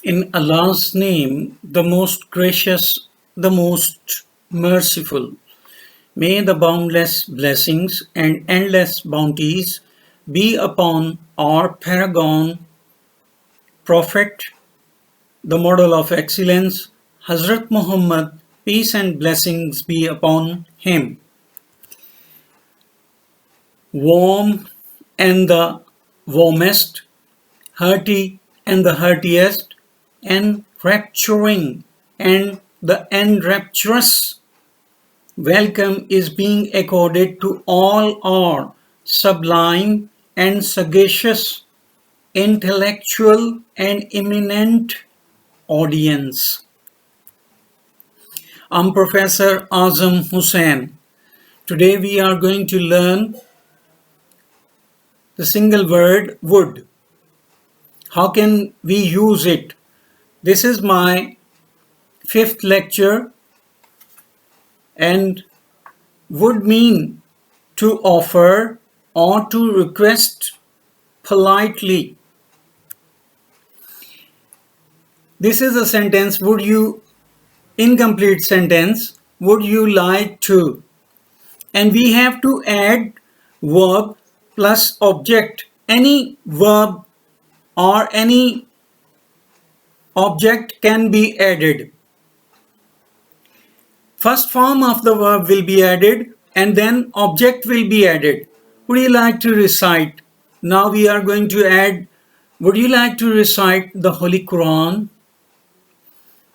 In Allah's name, the most gracious, the most merciful. May the boundless blessings and endless bounties be upon our paragon prophet, the model of excellence, Hazrat Muhammad, peace and blessings be upon him. Warm and the warmest, hearty and the heartiest, enrapturing and the enrapturous welcome is being accorded to all our sublime and sagacious, intellectual and eminent audience. I'm Professor Azam Hussain. Today we are going to learn the single word would. How can we use it? This is my fifth lecture, and would mean to offer or to request politely. This is a sentence, would you, incomplete sentence, would you like to? And we have to add verb plus object. Any verb or any object can be added. First form of the verb will be added and then object will be added. Would you like to recite? Now we are going to add, would you like to recite the Holy Quran,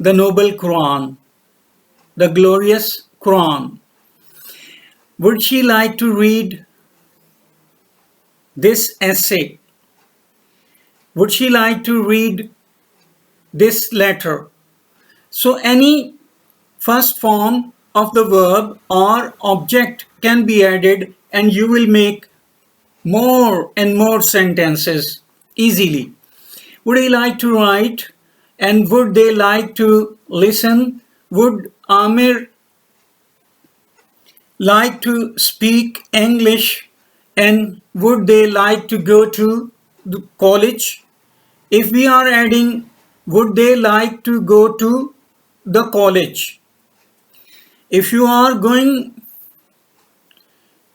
the Noble Quran, the glorious Quran? Would she like to read this essay? Would she like to read this letter? So any first form of the verb or object can be added and you will make more and more sentences easily. Would you like to write? And would they like to listen? Would Amir like to speak English? And would they like to go to the college? If we are adding, would they like to go to the college? If you are going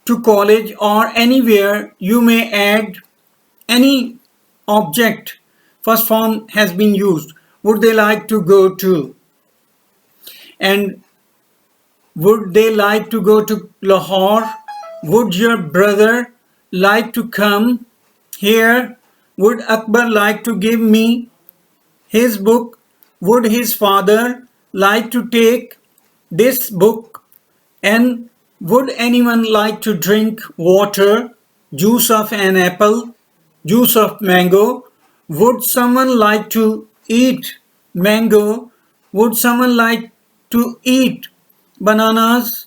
to college or anywhere, you may add any object. First form has been used. Would they like to go to? And would they like to go to Lahore? Would your brother like to come here? Would Akbar like to give me his book? Would his father like to take this book? And would anyone like to drink water, juice of an apple, juice of mango? Would someone like to eat mango? Would someone like to eat bananas?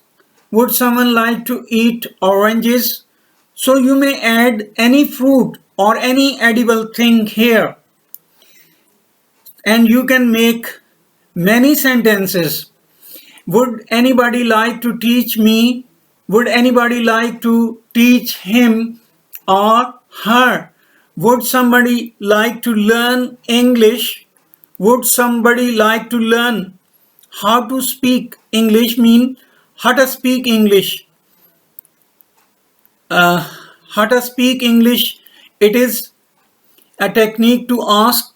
Would someone like to eat oranges? So you may add any fruit or any edible thing here, and you can make many sentences. Would anybody like to teach me? Would anybody like to teach him or her? Would somebody like to learn English? Would somebody like to learn how to speak English? Mean how to speak English. How to speak English. It is a technique to ask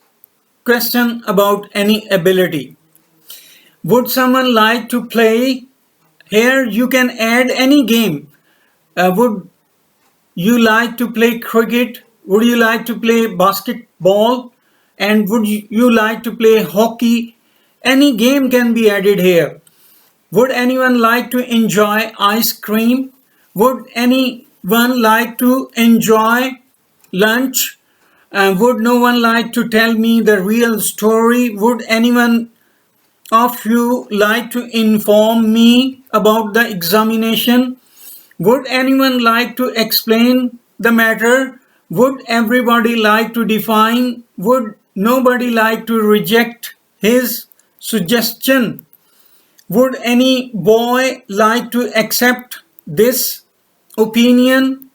question about any ability. Would someone like to play? Here you can add any game. Would you like to play cricket? Would you like to play basketball? And would you like to play hockey? Any game can be added here. Would anyone like to enjoy ice cream? Would anyone like to enjoy lunch? Would no one like to tell me the real story? Would anyone of you like to inform me about the examination? Would anyone like to explain the matter? Would everybody like to define? Would nobody like to reject his suggestion? Would any boy like to accept this opinion?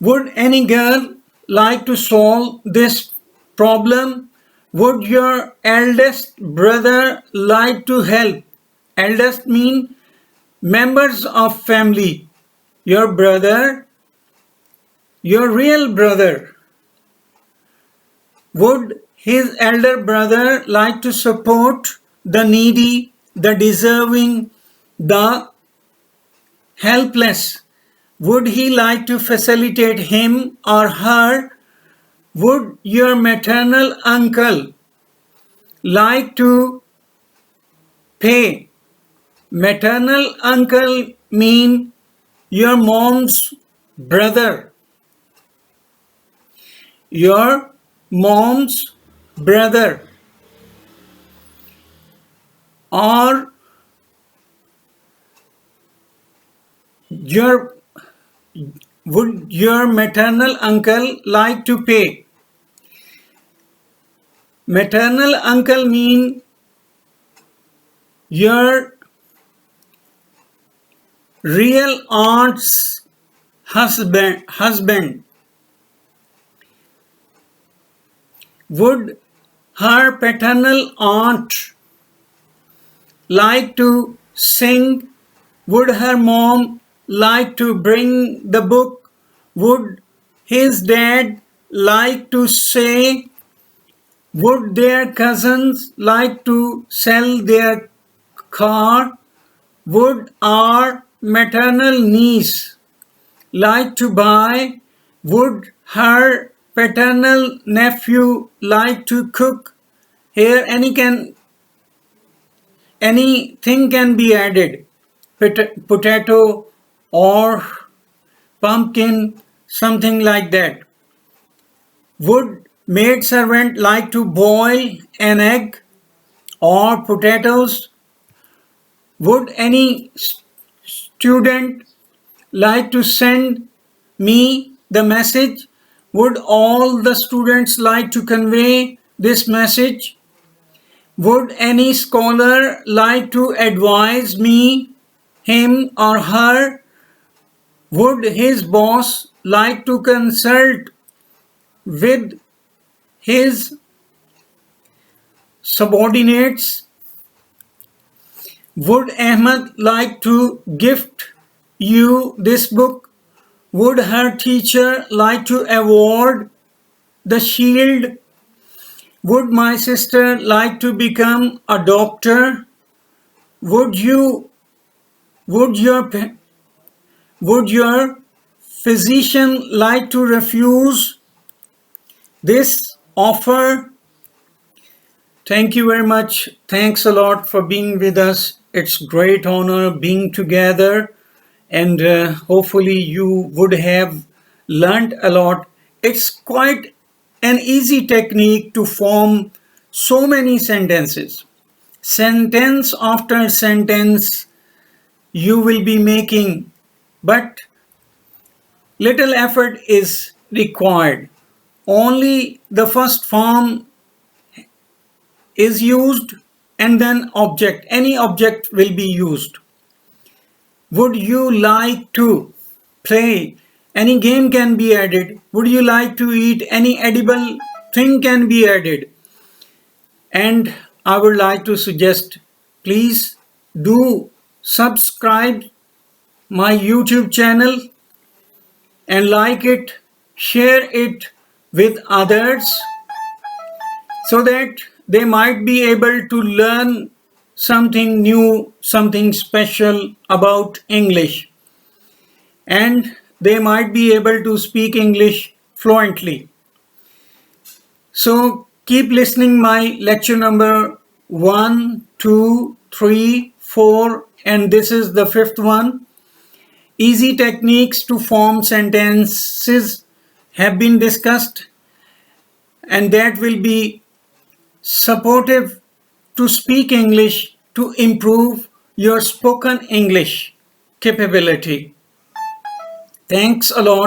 Would any girl like to solve this problem? Would your eldest brother like to help? Eldest mean members of family. Your brother, your real brother. Would his elder brother like to support the needy, the deserving, the helpless? Would he like to facilitate him or her? Would your maternal uncle like to pay? Maternal uncle mean your mom's brother. Your mom's brother. Or your would your maternal uncle like to pay? Maternal uncle mean your real aunt's husband. Would her paternal aunt like to sing? Would her mom like to bring the book? Would his dad like to say? Would their cousins like to sell their car? Would our maternal niece like to buy? Would her paternal nephew like to cook? Here anything can be added. Potato or pumpkin, something like that. Would maid servant like to boil an egg or potatoes? Would any student like to send me the message? Would all the students like to convey this message? Would any scholar like to advise me, him or her? Would his boss like to consult with his subordinates? Would Ahmed like to gift you this book? Would her teacher like to award the shield? Would my sister like to become a doctor? Would you would your would your physician like to refuse this offer? Thank you very much. Thanks a lot for being with us. It's great honor being together, and hopefully you would have learned a lot. It's quite an easy technique to form so many sentences. Sentence after sentence you will be making, but little effort is required. Only the first form is used and then object. Any object will be used. Would you like to play? Any game can be added. Would you like to eat? Any edible thing can be added. And I would like to suggest, please do subscribe my YouTube channel and like it, share it with others so that they might be able to learn something new, something special about English, and they might be able to speak English fluently. So keep listening my lecture number 1, 2, 3, 4, and this is the fifth one. Easy techniques to form sentences have been discussed, and that will be supportive to speak English to improve your spoken English capability. Thanks a lot.